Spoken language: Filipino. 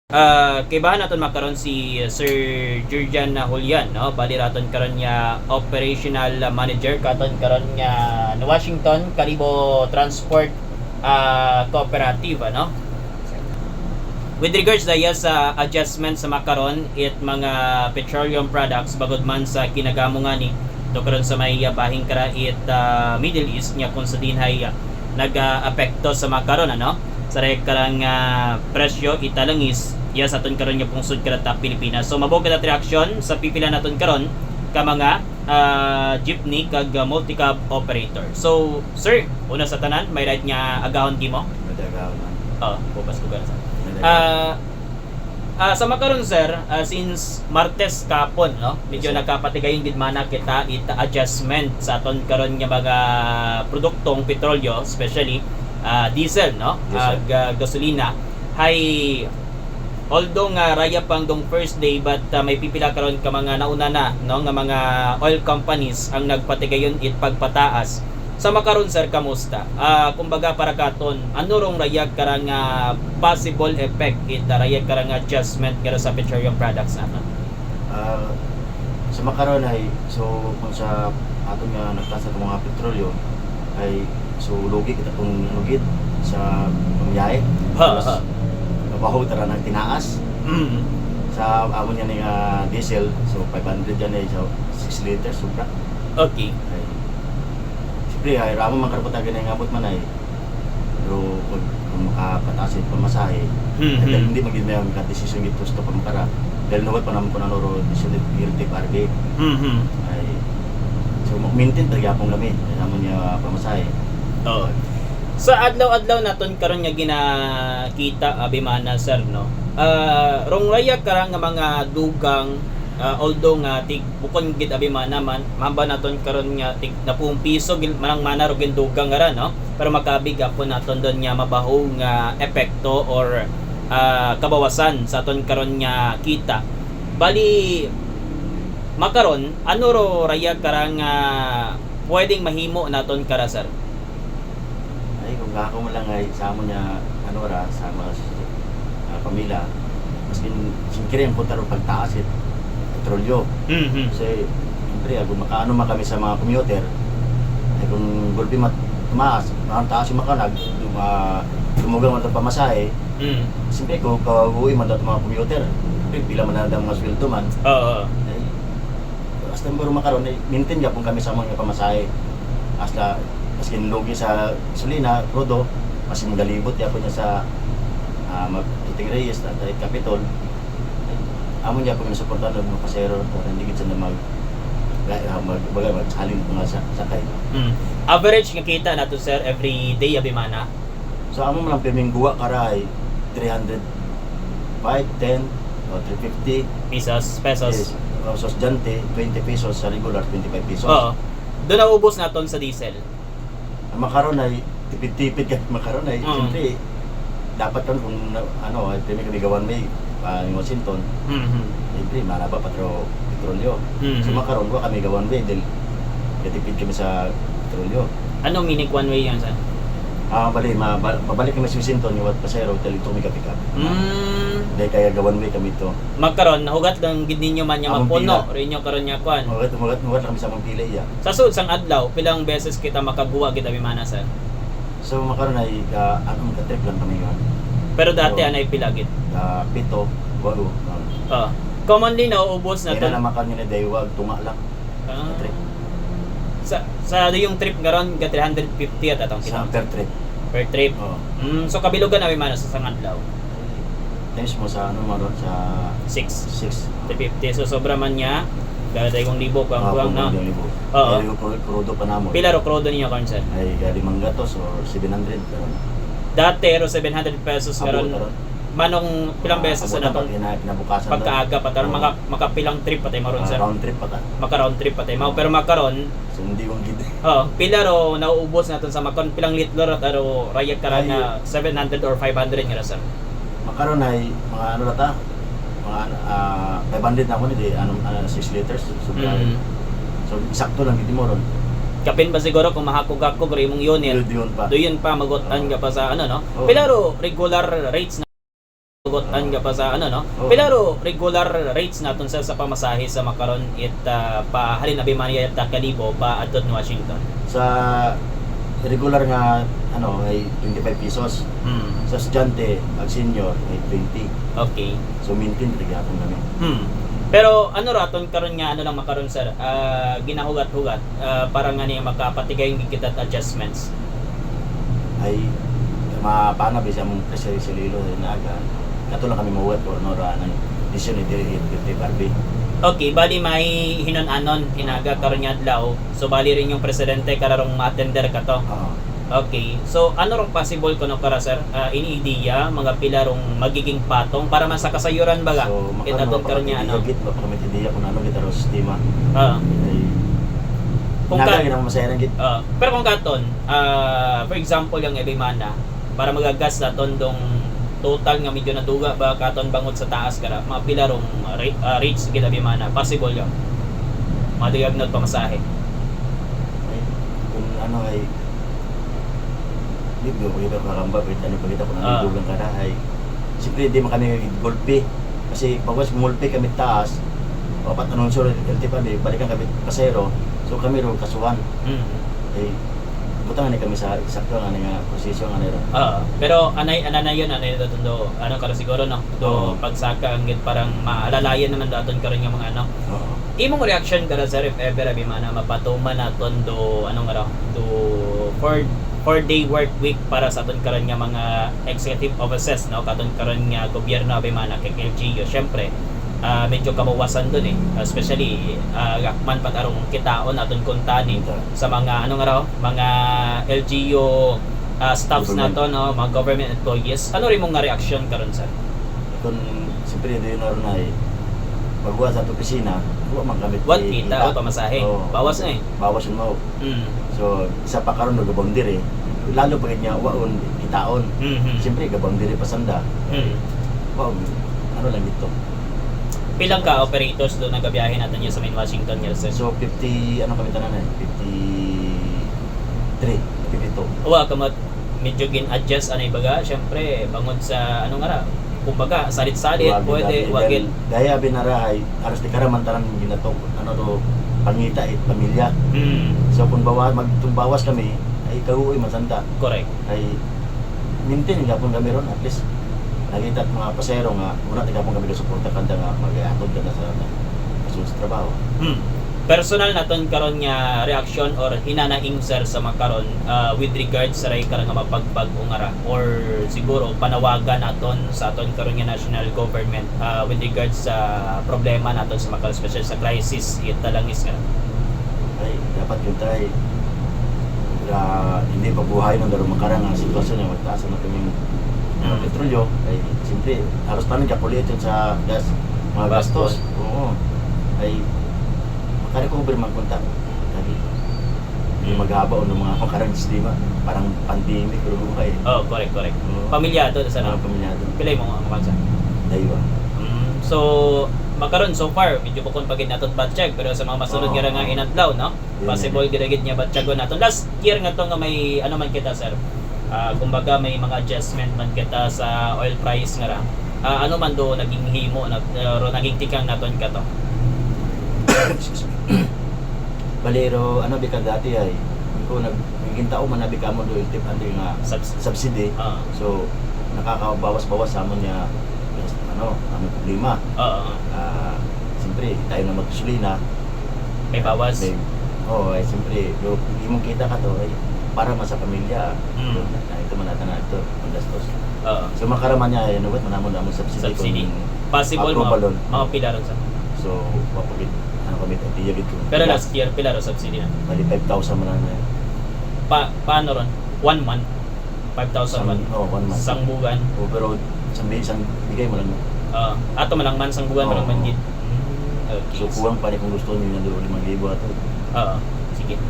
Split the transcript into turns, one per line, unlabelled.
Kaibahan naton makaron si Sir Jurjan na Julian, no? Bali raton karon niya operational manager katon karon niya na Washington Kalibo Transport Cooperative, ano? With regards daya sa adjustment sa makaron it mga petroleum products bagod man sa kinagamo nga ni to karon sa may bahing kara it Middle East nya kung sa dinhay nag-apekto sa makaron, ano? Sa karang presyo italangis iya sa aton karon nga pungsod karata Pilipinas. So mabog kada reaction sa pipila naton karon ka mga jeepney kag multi-cab operator. So sir, una sa tanan may right nga agahon kimo?
Madagaw man.
Bukas ko sa. Sa makaron sir, since Martes kapon, no? Medyo nagkapatigayon gid mana kita adjustment sa aton karon nga mga produktong petrolyo, especially diesel, no? Gasolina. Hay although nga raya pang dong first day but may pipila karon ka mga nauna na, no, nga mga oil companies ang nagpatigayon it pagpataas. Sa makaron sir, kamusta? Kumbaga para katon, ano rong rayag karang possible effect it rayag karang adjustment karo sa petroleum products naton?
Sa makaron ay so kung sa aton nga nagtasa ng mga petrolyo ay so lugi kita kung lugit sa pamyahe. Nabaho tara ng tinaas. Sa amon yan ng diesel, so 500 yan ay so 6 liters sobra.
Okay.
Ay, siyempre ay ramo man karapot agad na abot man ay pero kung makapataas yung pamasahe dahil hindi magiging may ang desisyon gito sa pamakara dahil nawat pa naman ko na noro decision guilty parbe ay so maintain talaga akong lamit naman niya pamasahe.
Sa adlaw-adlaw naton karon nga ginakita abimana sir, no? Rong raya karang nga mga dugang although nga tig bukon gid abimana man mamba naton karon nga tig na piso manang mana ro dugang nga no? Pero makabig apon naton don nga mabaho nga epekto or kabawasan sa aton karon nga kita. Bali makaron ano ro raya karang pwedeng mahimo naton kara sir?
Ay kung ako mo lang ay sa amon niya ano ra sa mga pamilya maskin singkire ang punta ro pagtaas it petrolyo. Kasi siyempre kung makaano man kami sa mga commuter ay kung gulpi tumaas ang taas yung makanag dumugang man ito pamasahe siyempre kung kauwi man ito mga commuter pila man na mga sweldo man ay basta mbaro makaroon ay maintain ka kung kami sa mga pamasahe hasta maskin logi sa gasolina, crudo, mas magalibot yapon niya sa magtuting Reyes at Capitol. Amo niya kung nasuportan ng mga pasero para hindi gid sa magsalin mga sakay.
Average nga kita nato sir every day abimana.
So amo man lang peming guwa karay 300 10 o 350
pesos.
Yes. So jante 20 pesos sa regular 25 pesos.
Doon naubos naton sa diesel.
Makaroon ay tipid-tipid ka makaroon ay siyempre dapat kan kung ano ay premi kami gawan may in Washington siyempre malaba patro petrolyo so makaroon ko kami gawan may dahil katipid kami sa petrolyo.
Anong meaning one way yan sir?
Bali mabalik kami sa Washington yung pasero dahil ito may pick up dahil kaya gawan may kami ito
magkaroon nahugat lang gid ninyo man nya magpuno rin nyo karon nya kuan
mugat lang kami sa mong pila iya
sa sud sang adlaw pilang beses kita makaguwa gid abimana sir?
So makaroon ay anong ka-trip lang kami yun
pero dati anay pila gid?
7 8
commonly nauubos na
kaya na naman kanina dahil wag tunga lang trip
sa yung trip ngaron ga 350 at atong
sa
kita
per trip
per trip. So kabilugan abimana sa sang adlaw
times mo sa ano maron sa
6
6
350 so sobra man niya gaday kong libo pang buwang na.
Pero krudo pa namo.
Pila ro krudo niyo karon sir?
Ay gali manggatos or 700 karon.
Dati ro 700 pesos karon. Manong pilang beses na to?
Kinabukasan
pagkaaga pa taron makapilang trip patay maron sir.
Round trip pa ta.
Maka-round trip patay mao pero makaron
so hindi wong gid.
Pila ro nauubos naton sa makaron pilang litro ro rayag karon nga 700 or 500 nga sir.
Makaron ay mga ano ta? Mga 500 na ako ni 6 liters so sakto lang gid mo ron.
Kapin ba siguro kung mahakog-hakog rin mong unit.
Doon pa
Magutan ka pa sa ano no. Pila ro regular rates Tugutan ka pa sa ano no.
Oo.
Pero regular rates naton sa pamasahe sa makaron it pa halin Abimania at Kalibo pa adto Washington.
Sa regular nga ano ay 25 pesos. Sa estudyante, ag senior ay 20.
Okay.
So maintain talaga ako namin.
Pero ano raton karon nga ano lang makaron sir, ginahugat-hugat para nga niya makapatigay ng kita adjustments.
Ay mapana bisa mong pressure sa lilo na aga. Kato lang kami mawat or nora ng decision ni Diri Barbie.
Okay, bali may hinon-anon hinaga karon nga adlaw. So bali rin yung presidente kararong ma-attender ka to.
Oo.
Okay. So ano rong possible kuno kara sir? Iniidiya mga pila rong magiging patong para man sa kasayuran baga.
So
Kitaton karon nga ano.
Git ba kami tidiya kung ano gitaro sistema. Ay
Kung
naga
ka,
ginang masayaran git.
pero kung katon, for example yung Ebimana, para magagas naton dong total nga medyo naduga ba katon bangot sa taas kara mga pila rong rates gid Ebimana possible yun. Madiyag na pamasahe.
Ay, kung ano ay di ba kita kakamba kahit ano pa kita kung ano dugang ka na ay siyempre di man kami gulpi kasi bawas gumulpi kami taas dapat anunsyo LT pa balikan kami pasero so kami ro kasuhan ay butang ni kami sa eksakto nga nga posisyon nga nero.
Pero anay yun anay datundo ano karo siguro no do pagsaka ang gid parang maalalayan naman daton karon nga mga ano. Imong reaction kada sir if ever Abimana mapatuman naton do ano nga raw do 4-day work week para sa aton karon nga mga executive offices no katon karon nga gobyerno Abimana kay LGU syempre medyo kabawasan doon especially gakman patarong kitaon aton kuntani sa mga ano nga raw mga LGU staffs nato no mga government employees ano rin mong nga reaction karon sir
kung siyempre di na ron ay pagwa sa opisina wa man gamit
what kita o pamasahe bawas na
bawas yun mo so isa pa karon nagabangdir lalo pag niya waon kitaon siyempre gabangdir pasanda wow ano lang dito.
Pilang ka operators doon nagabiyahe natin yun sa main Washington nga sir?
So 50 ano kami tanan 53 52.
Uwa kamot medyo gin-adjust anay baga syempre bangod sa ano nga ra kumbaga salit-salit pwede wagin
daya binaray aros di karamantaran ginatok ano do pangita pamilya. So kung magtumbawas kami ay kauoy masanda.
Correct.
Ay maintain gapon kami ron at least nakita at mga pasero nga una taga pong kami suporta kanda nga mag-aatod ka na sa trabaho.
Personal naton karon nga reaction or hinanaing sir sa makaron with regards sa ray karang mapagbago nga ra or siguro panawagan naton sa aton karon nga national government with regards sa problema naton sa makaron special sa crisis italangis nga
ay dapat yung try hindi pa buhay ng darong makarang ang sitwasyon nga magtaas na kaming petrolyo ay siyempre halos pa nang kapulit yun sa gas mga gastos ay makarecover man kontak maghabaw ng mga makarang sistema parang pandemic pero buhay
correct pamilyado sa ano
pamilyado
pilay mo mga kansa
daywa
so makaron so far medyo bukod pagid naton batchag pero sa mga masunod nga nga inadlaw no possible gid niya batchagon naton last year nga to nga may ano man kita sir kumbaga may mga adjustment man kita sa oil price nga ra ano man do naging himo naging tikang naton ka to
balero ano bika dati ay ko naging tao man nabi kamo do iltip andi nga subsidy so nakakabawas-bawas sa amon niya ano among problema siyempre tayo na magsulina
may bawas
ay siyempre hindi mo kita ka to ay para man sa pamilya ito man natin na ito magastos so makaraman niya ano ba't manamon na among subsidy
possible mga pila ron sa
so mapagit ano kami tiya gito
pero last year pila ron subsidy na
bali 5,000 man na
paano ron 1 month 5,000 man
1 month
sang bugan
pero isang bigay mo lang
ato man lang man sang bugan man man gid
so kuwang pa rin kung gusto niyo na doon 5,000 ato
sige